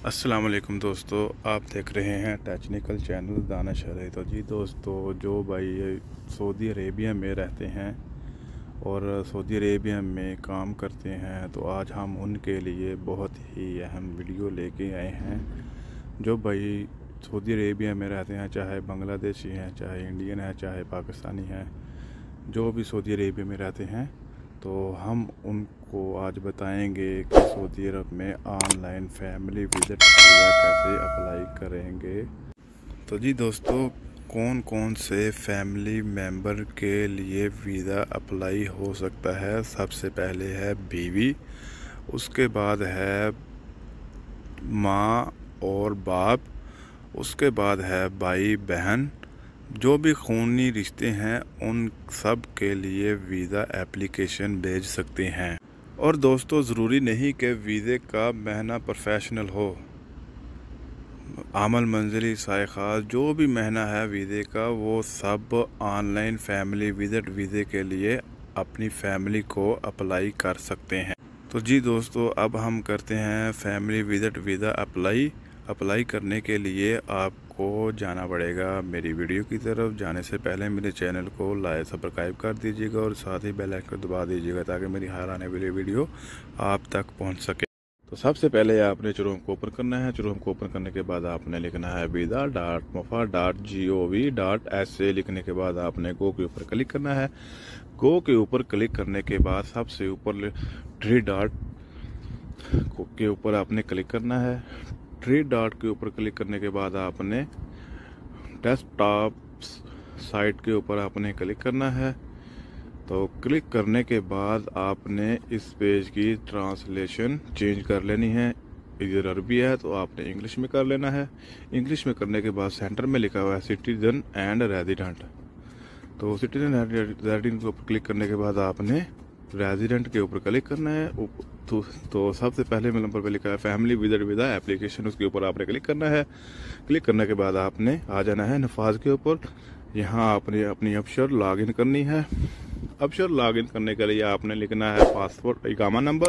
अस्सलाम वालेकुम दोस्तों, आप देख रहे हैं टेक्निकल चैनल दानिश है। तो जी दोस्तों, जो भाई सऊदी अरेबिया में रहते हैं और सऊदी अरेबिया में काम करते हैं, तो आज हम उनके लिए बहुत ही अहम वीडियो लेके आए हैं। जो भाई सऊदी अरेबिया में रहते हैं, चाहे बांग्लादेशी हैं, चाहे इंडियन है, चाहे पाकिस्तानी हैं, जो भी सऊदी अरेबिया में रहते हैं, तो हम उनको आज बताएंगे कि सऊदी अरब में ऑनलाइन फैमिली विज़िट वीज़ा कैसे अप्लाई करेंगे। तो जी दोस्तों, कौन कौन से फैमिली मेम्बर के लिए वीज़ा अप्लाई हो सकता है। सबसे पहले है बीवी, उसके बाद है माँ और बाप, उसके बाद है भाई बहन। जो भी खूनी रिश्ते हैं उन सब के लिए वीज़ा एप्लीकेशन भेज सकते हैं। और दोस्तों, ज़रूरी नहीं कि वीज़े का महीना प्रोफेशनल हो। आमल मंजिली सायखास जो भी महीना है वीज़े का, वो सब ऑनलाइन फैमिली विज़िट वीज़े के लिए अपनी फैमिली को अप्लाई कर सकते हैं। तो जी दोस्तों, अब हम करते हैं फैमिली विज़िट वीज़ा अप्लाई करने के लिए आपको जाना पड़ेगा। मेरी वीडियो की तरफ जाने से पहले मेरे चैनल को लाइक सब्सक्राइब कर दीजिएगा और साथ ही बेल आइकन दबा दीजिएगा ताकि मेरी हर आने वाली वीडियो आप तक पहुंच सके। तो सबसे पहले आपने क्रोम को ओपन करना है। क्रोम को ओपन करने के बाद आपने लिखना है visa.mofa.gov.sa। लिखने के बाद आपने गो के ऊपर क्लिक करना है। गो के ऊपर क्लिक करने के बाद सबसे ऊपर थ्री डॉट के ऊपर आपने क्लिक करना है। थ्री डॉट के ऊपर क्लिक करने के बाद आपने डेस्कटॉप साइट के ऊपर आपने क्लिक करना है। तो क्लिक करने के बाद आपने इस पेज की ट्रांसलेशन चेंज कर लेनी है। इधर अरबी है तो आपने इंग्लिश में कर लेना है। इंग्लिश में करने के बाद सेंटर में लिखा हुआ है सिटीजन एंड रेजिडेंट। तो सिटीजन एंड रेजिडेंट के ऊपर क्लिक करने के बाद आपने रेजिडेंट के ऊपर क्लिक करना है। तो सबसे पहले नंबर पे लिखा है फैमिली विज़िट वीज़ा एप्लीकेशन, उसके ऊपर आपने क्लिक करना है। क्लिक करने के बाद आपने आ जाना है नफाज के ऊपर। यहाँ आपने अपनी अबशर लॉगिन करनी है। अबशर लॉगिन करने के लिए आपने लिखना है पासपोर्ट इकामा नंबर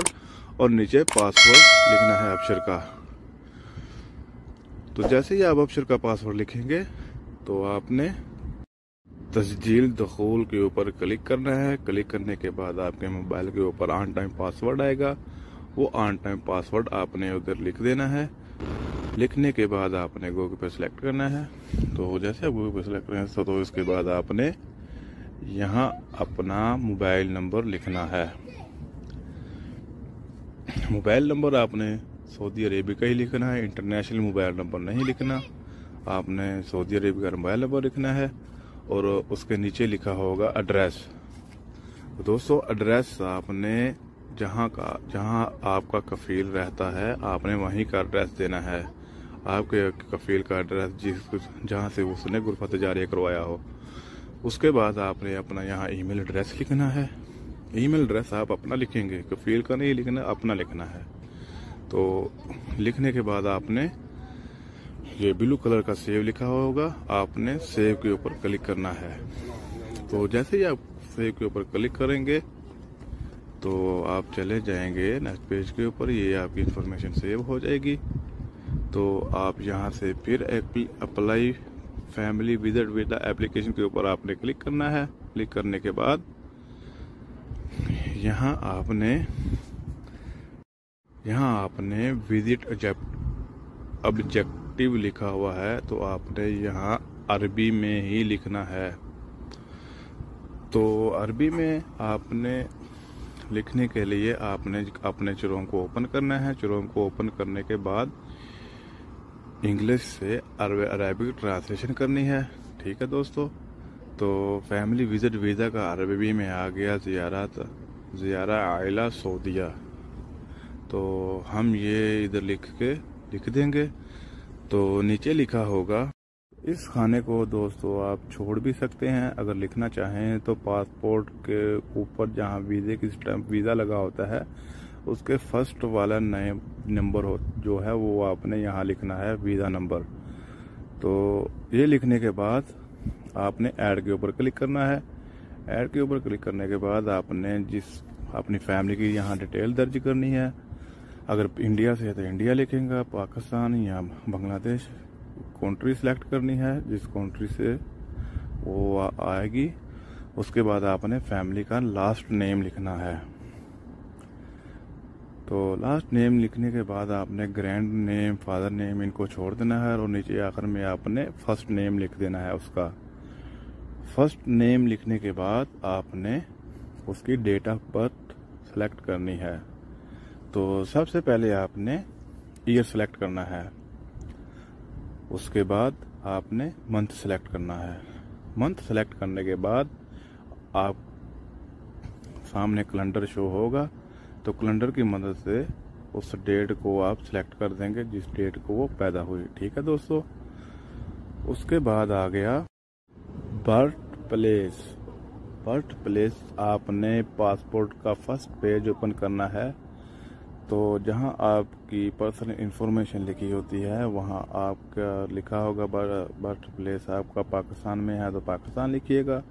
और नीचे पासवर्ड लिखना है अबशर का। तो जैसे ही आप अबशर का पासवर्ड लिखेंगे तो आपने तस्जील दखूल के ऊपर क्लिक करना है। क्लिक करने के बाद आपके मोबाइल के ऊपर ऑन टाइम पासवर्ड आएगा। वो ऑन टाइम पासवर्ड आपने उधर लिख देना है। लिखने के बाद आपने गूगल पे सिलेक्ट करना है। तो जैसे आप गूगल पे सिलेक्ट करें तो इसके बाद आपने यहाँ अपना मोबाइल नंबर लिखना है। मोबाइल नंबर आपने सऊदी अरेबिया का ही लिखना है, इंटरनेशनल मोबाइल नंबर नहीं लिखना। आपने सऊदी अरेबिया का मोबाइल नंबर लिखना है और उसके नीचे लिखा होगा एड्रेस। तो दोस्तों, एड्रेस आपने जहाँ आपका कफील रहता है आपने वहीं का एड्रेस देना है। आपके कफील का एड्रेस जहाँ से उसने गुरफत जारी करवाया हो। उसके बाद आपने अपना यहाँ ईमेल एड्रेस लिखना है। ईमेल एड्रेस आप अपना लिखेंगे, कफील का नहीं लिखना, अपना लिखना है। तो लिखने के बाद आपने ये ब्लू कलर का सेव लिखा हुआ होगा, आपने सेव के ऊपर क्लिक करना है। तो जैसे ही आप सेव के ऊपर क्लिक करेंगे तो आप चले जाएंगे नेक्स्ट पेज के ऊपर। ये आपकी इंफॉर्मेशन सेव हो जाएगी। तो आप यहाँ से फिर apply family visit visa application के ऊपर आपने क्लिक करना है। क्लिक करने के बाद यहाँ आपने विजिट ऑब्जेक्टिव लिखा हुआ है, तो आपने यहाँ अरबी में ही लिखना है। तो अरबी में आपने लिखने के लिए आपने अपने क्रोम को ओपन करना है। क्रोम को ओपन करने के बाद इंग्लिश से अरबिक ट्रांसलेशन करनी है। ठीक है दोस्तों। तो फैमिली विज़िट वीज़ा का अरबी में आ गया ज़ियारा आइला सऊदिया। तो हम ये इधर लिख देंगे। तो नीचे लिखा होगा। इस खाने को दोस्तों आप छोड़ भी सकते हैं अगर लिखना चाहें तो। पासपोर्ट के ऊपर जहाँ वीज़े की स्टैम्प वीज़ा लगा होता है उसके फर्स्ट वाला नए नंबर जो है वो आपने यहाँ लिखना है, वीज़ा नंबर। तो ये लिखने के बाद आपने ऐड के ऊपर क्लिक करना है। ऐड के ऊपर क्लिक करने के बाद आपने अपनी फैमिली की यहाँ डिटेल दर्ज करनी है। अगर इंडिया से है तो इंडिया लिखेंगे, पाकिस्तान या बांग्लादेश कंट्री सेलेक्ट करनी है, जिस कंट्री से वो आएगी। उसके बाद आपने फैमिली का लास्ट नेम लिखना है। तो लास्ट नेम लिखने के बाद आपने ग्रैंड नेम, फादर नेम इनको छोड़ देना है और नीचे आखिर में आपने फर्स्ट नेम लिख देना है उसका। फर्स्ट नेम लिखने के बाद आपने उसकी डेट ऑफ बर्थ सेलेक्ट करनी है। तो सबसे पहले आपने ईयर सेलेक्ट करना है, उसके बाद आपने मंथ सेलेक्ट करना है। मंथ सेलेक्ट करने के बाद आप सामने कैलेंडर शो होगा, तो कैलेंडर की मदद से उस डेट को आप सिलेक्ट कर देंगे जिस डेट को वो पैदा हुई। ठीक है दोस्तों। उसके बाद आ गया बर्थ प्लेस। बर्थ प्लेस आपने पासपोर्ट का फर्स्ट पेज ओपन करना है। तो जहां आपकी पर्सनल इंफॉर्मेशन लिखी होती है वहां आपका लिखा होगा बर्थ प्लेस आपका पाकिस्तान में है तो पाकिस्तान लिखिएगा,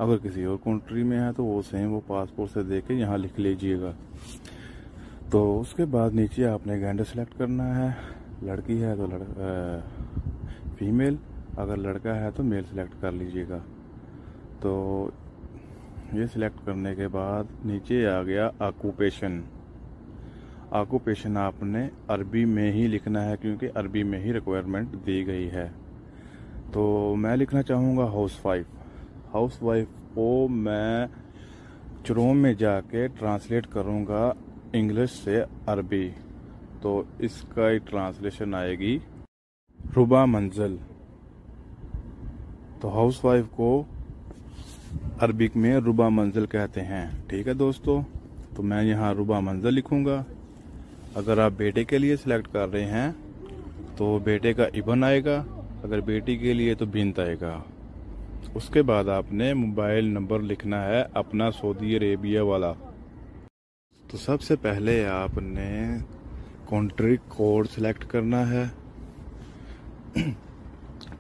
अगर किसी और कंट्री में है तो वो सेम वो पासपोर्ट से दे के यहाँ लिख लीजिएगा। तो उसके बाद नीचे आपने जेंडर सेलेक्ट करना है, लड़की है तो फीमेल, अगर लड़का है तो मेल सेलेक्ट कर लीजिएगा। तो ये सिलेक्ट करने के बाद नीचे आ गया ऑक्यूपेशन। ऑक्यूपेशन आपने अरबी में ही लिखना है क्योंकि अरबी में ही रिक्वायरमेंट दी गई है। तो मैं लिखना चाहूँगा हाउस वाइफ। हाउस वाइफ को मैं क्रोम में जाके ट्रांसलेट करूँगा इंग्लिश से अरबी, तो इसका ही ट्रांसलेशन आएगी रुबा मंजिल। तो हाउस वाइफ को अरबिक में रुबा मंजिल कहते हैं। ठीक है दोस्तों। तो मैं यहाँ रुबा मंजिल लिखूँगा। अगर आप बेटे के लिए सिलेक्ट कर रहे हैं तो बेटे का इबन आएगा, अगर बेटी के लिए तो बिन्त आएगा। उसके बाद आपने मोबाइल नंबर लिखना है अपना सऊदी अरेबिया वाला। तो सबसे पहले आपने कंट्री कोड सिलेक्ट करना है।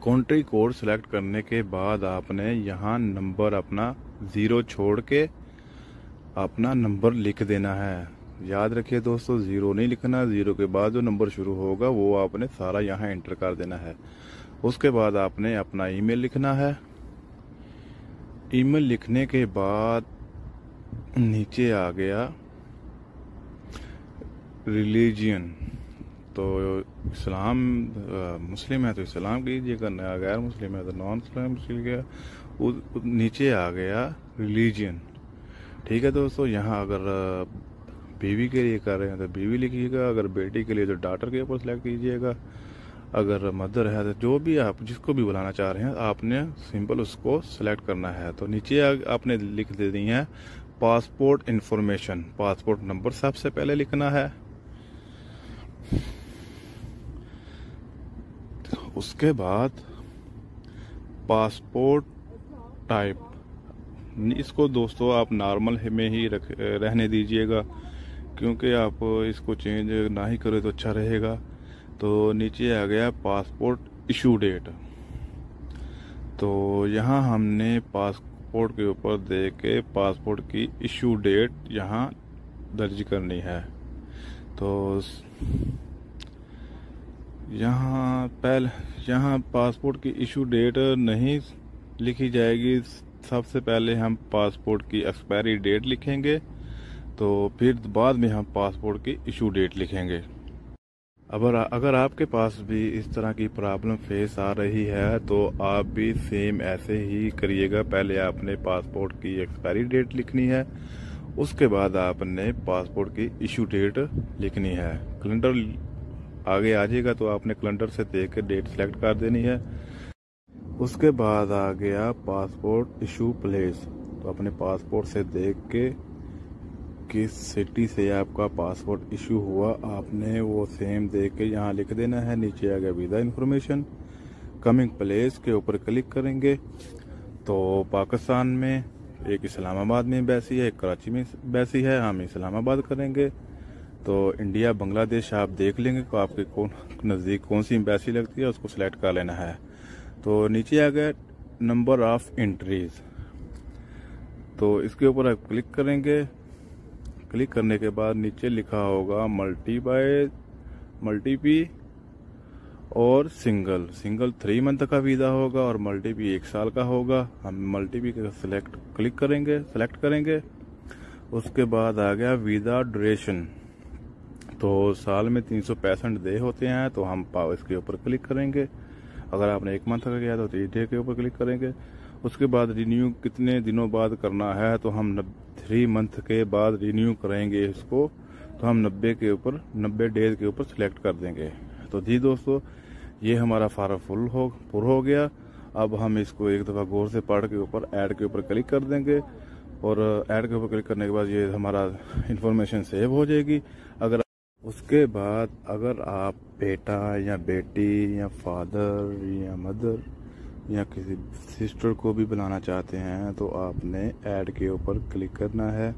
कंट्री कोड सिलेक्ट करने के बाद आपने यहाँ नंबर अपना 0 छोड़ के अपना नंबर लिख देना है। याद रखिए दोस्तों, 0 नहीं लिखना, 0 के बाद जो नंबर शुरू होगा वो आपने सारा यहाँ एंटर कर देना है। उसके बाद आपने अपना ईमेल लिखना है। ईमेल लिखने के बाद नीचे आ गया रिलीजियन। तो इस्लाम मुस्लिम है तो इस्लाम कीजिएगा, गैर मुस्लिम है तो नॉन इस्लाम कीजिएगा। नीचे आ गया रिलीजियन। ठीक है दोस्तों। यहाँ अगर बीवी के लिए कर रहे हैं तो बीवी लिखिएगा, अगर बेटी के लिए तो डॉटर के ऊपर सेलेक्ट कीजिएगा, अगर मदर है तो जो भी आप जिसको भी बुलाना चाह रहे हैं आपने सिंपल उसको सेलेक्ट करना है। तो नीचे आपने लिख देनी है पासपोर्ट इंफॉर्मेशन। पासपोर्ट नंबर सबसे पहले लिखना है। उसके बाद पासपोर्ट टाइप, इसको दोस्तों आप नॉर्मल में ही रहने दीजिएगा क्योंकि आप इसको चेंज ना ही करें तो अच्छा रहेगा। तो नीचे आ गया पासपोर्ट इशू डेट। तो यहाँ हमने पासपोर्ट के ऊपर दे के पासपोर्ट की इशू डेट यहाँ दर्ज करनी है। तो यहाँ पासपोर्ट की इशू डेट नहीं लिखी जाएगी। सबसे पहले हम पासपोर्ट की एक्सपायरी डेट लिखेंगे, तो फिर बाद में हम पासपोर्ट की इशू डेट लिखेंगे। अगर आपके पास भी इस तरह की प्रॉब्लम फेस आ रही है तो आप भी सेम ऐसे ही करिएगा। पहले आपने पासपोर्ट की एक्सपायरी डेट लिखनी है, उसके बाद आपने पासपोर्ट की इशू डेट लिखनी है। कैलेंडर आगे आ जाएगा तो आपने कैलेंडर से देख के डेट सेलेक्ट कर देनी है। उसके बाद आ गया पासपोर्ट इशू प्लेस। तो अपने पासपोर्ट से देख के किस सिटी से आपका पासपोर्ट इशू हुआ आपने वो सेम देख के यहाँ लिख देना है। नीचे आ गया वीज़ा इन्फॉर्मेशन। कमिंग प्लेस के ऊपर क्लिक करेंगे तो पाकिस्तान में एक इस्लामाबाद में एम्बेसी है, एक कराची में एम्बेसी है, हम इस्लामाबाद करेंगे। तो इंडिया बांग्लादेश आप देख लेंगे तो आपके नज़दीक कौन सी एम्बेसी लगती है उसको सिलेक्ट कर लेना है। तो नीचे आ गया नंबर ऑफ एंट्रीज। तो इसके ऊपर आप क्लिक करेंगे। क्लिक करने के बाद नीचे लिखा होगा मल्टीपी और सिंगल 3 मंथ का वीज़ा होगा और मल्टीपी 1 साल का होगा। हम मल्टीपी का सेलेक्ट करेंगे। उसके बाद आ गया वीज़ा ड्यूरेशन, तो साल में 365 डे होते हैं, तो हम इसके ऊपर क्लिक करेंगे। अगर आपने 1 मंथ का किया तो 3 डे के ऊपर क्लिक करेंगे। उसके बाद रिन्यू कितने दिनों बाद करना है, तो हम 3 मंथ के बाद रिन्यू करेंगे इसको, तो हम 90 डेज के ऊपर सिलेक्ट कर देंगे। तो जी दोस्तों, ये हमारा फार्म फुल हो गया। अब हम इसको एक दफ़ा गौर से पढ़ के ऊपर ऐड के ऊपर क्लिक कर देंगे और ऐड के ऊपर क्लिक करने के बाद ये हमारा इंफॉर्मेशन सेव हो जाएगी। उसके बाद अगर आप बेटा या बेटी या फादर या मदर या किसी सिस्टर को भी बुलाना चाहते हैं तो आपने ऐड के ऊपर क्लिक करना है।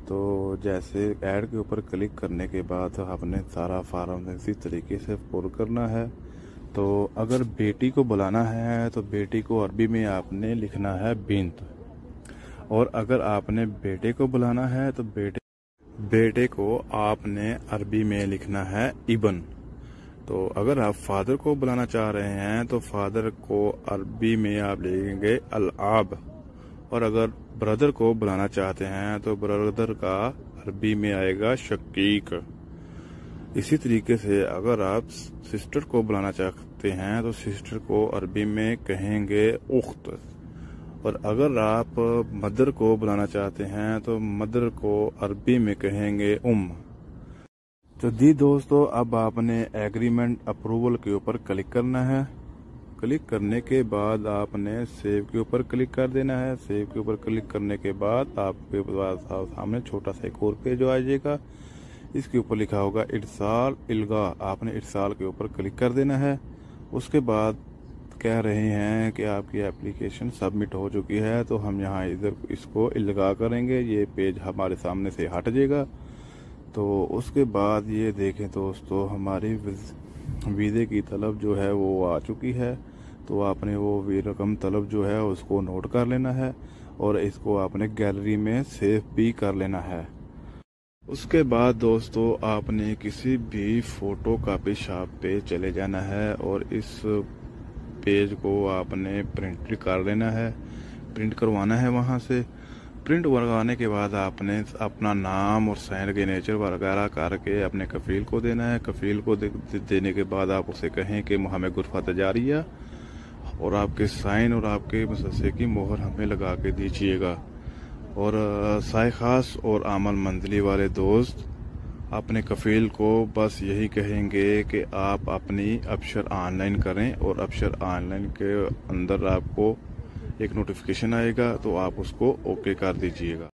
तो जैसे ऐड के ऊपर क्लिक करने के बाद आपने सारा फार्म इसी तरीके से पुर करना है। तो अगर बेटी को बुलाना है तो बेटी को अरबी में आपने लिखना है बिन्त, और अगर आपने बेटे को बुलाना है तो बेटे को आपने अरबी में लिखना है इबन। तो अगर आप फादर को बुलाना चाह रहे हैं तो फादर को अरबी में आप लिखेंगे अल-आब, और अगर ब्रदर को बुलाना चाहते हैं तो ब्रदर का अरबी में आएगा शकीक। इसी तरीके से अगर आप सिस्टर को बुलाना चाहते हैं तो सिस्टर को अरबी में कहेंगे उख्त, और अगर आप मदर को बुलाना चाहते हैं तो मदर को अरबी में कहेंगे तो जी दोस्तों, अब आपने एग्रीमेंट अप्रूवल के ऊपर क्लिक करना है। क्लिक करने के बाद आपने सेव के ऊपर क्लिक कर देना है। सेव के ऊपर क्लिक करने के बाद आपके पास सामने छोटा सा एक और पेज आ जाएगा। इसके ऊपर लिखा होगा इरसाल इल्गा, आपने इरसाल के ऊपर क्लिक कर देना है। उसके बाद कह रहे हैं कि आपकी एप्लीकेशन सबमिट हो चुकी है, तो हम यहाँ इधर इसको इल्गा करेंगे। ये पेज हमारे सामने से हट जाएगा। तो उसके बाद ये देखें दोस्तों, हमारी वीज़े की तलब जो है वो आ चुकी है। तो आपने वो रकम तलब जो है उसको नोट कर लेना है और इसको आपने गैलरी में सेव भी कर लेना है। उसके बाद दोस्तों, आपने किसी भी फोटो कॉपी शॉप पे चले जाना है और इस पेज को आपने प्रिंट कर लेना है, प्रिंट करवाना है वहाँ से। प्रिंट करवाने के बाद आपने अपना नाम और साइन सिग्नेचर वगैरह करके अपने कफील को देना है। कफील को देने के बाद आप उसे कहें कि हमें गुरफा तजारिया और आपके साइन और आपके मुसस्से की मोहर हमें लगा के दीजिएगा। और साय खास और आमल मंजिली वाले दोस्त अपने कफील को बस यही कहेंगे कि आप अपनी अबशर ऑनलाइन करें, और अबशर ऑनलाइन के अंदर आपको एक नोटिफिकेशन आएगा, तो आप उसको ओके कर दीजिएगा।